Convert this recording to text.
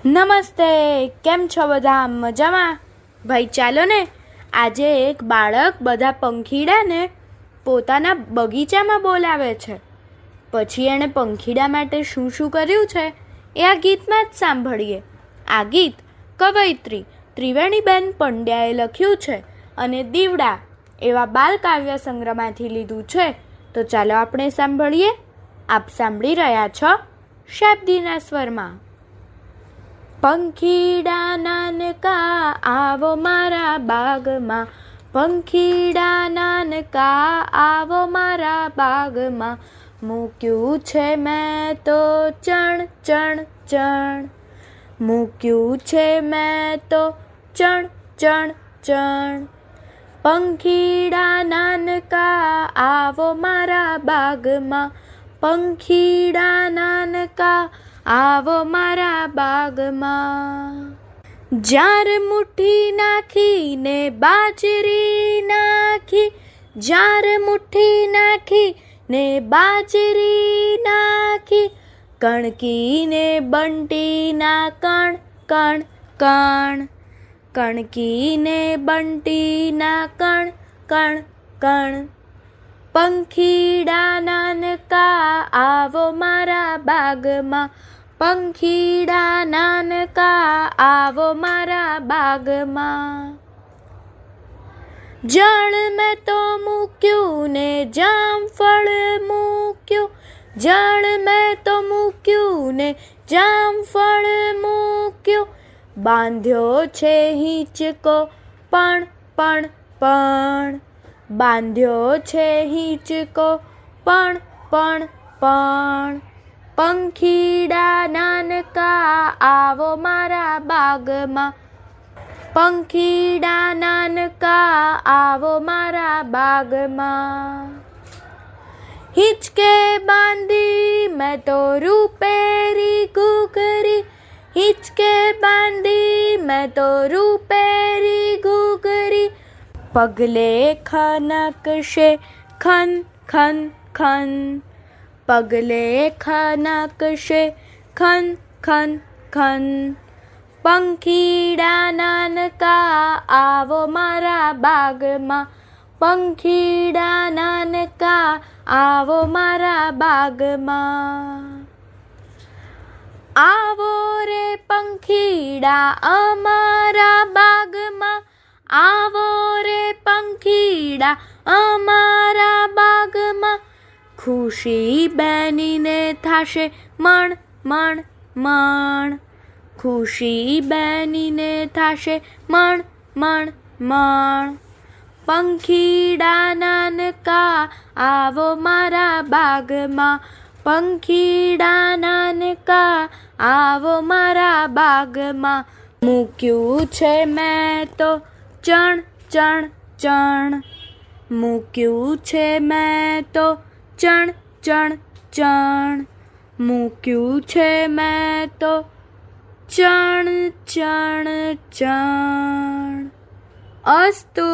નમસ્તે, કેમ છો બધા? મજામાં? ભાઈ ચાલો ને આજે એક બાળક બધા પંખીડાને પોતાના બગીચામાં બોલાવે છે. પછી એણે પંખીડા માટે શું શું કર્યું છે એ આ ગીતમાં જ સાંભળીએ. આ ગીત કવયિત્રી ત્રિવેણીબેન પંડ્યાએ લખ્યું છે અને દીવડા એવા બાલ કાવ્ય સંગ્રહમાંથી લીધું છે. તો ચાલો આપણે સાંભળીએ. આપ સાંભળી રહ્યા છો શાબ્દીના સ્વરમાં. પંખીડા નાનકા આવો મારા બાગમાં, પંખીડા નાનકા આવો મારા બાગમાં, મૂક્યું છે મેં તો ચણ ચણ ચણ, મૂક્યું છે મેં તો ચણ ચણ ચણ. પંખીડા નાનકા આવો મારા બાગમાં, પંખીડા નાનકા આવો મારા બાગમાં. જાર મુઠ્ઠી નાખીને બાજરી નાખી, જાર મુઠ્ઠી નાખીને બાજરી નાખી, કણકીને બંટીના કણ કણ કણ, કણકીને બંટીના કણ કણ કણ. પંખીડા નાનકા આવો મારા બાગમાં, પંખીડા નાનકા આવો મારા બાગમાં. જળ મેં તો મૂક્યું ને જામફળ મૂક્યું, જળ મેં તો મૂક્યું ને જામફળ મૂક્યું, બાંધ્યો છે હિંચકો પણ પણ પણ, બાંધ્યો છે હિંચકો પણ પણ પણ. પંખીડા નાનકા આવો મારા બાગમાં, પંખીડા નાનકા આવો મારા બાગમાં. હિંચકે બાંધી મેં તો રૂપેરી ઘૂઘરી, હિંચકે બાંધી મેં તો રૂપેરી ઘૂઘરી, પગલે ખનકશે ખન ખન ખન, પગલે ખનકશે ખન ખન ખન. પંખીડા નાનકા આવો મારા બાગમાં, પંખીડા નાનકા આવો મારા બાગમાં. આવો રે પંખીડા અમારા બાગમાં, આવો રે પંખીડા અમારા બાગમાં, ખુશી બેનીને થાશે મણ મણ મણ, ખુશી બેનીને થાશે મણ મણ મણ. પંખીડા નાનકા આવો મારા બાગમાં, પંખીડા નાનકા આવો મારા બાગમાં, મૂક્યું છે મેં તો ચણ ચણ ચણ, મૂક્યું છે મેં તો ચણ ચણ ચણ, મૂક્યું છે મેં તો ચણ ચણ ચણ. અસ્તુ.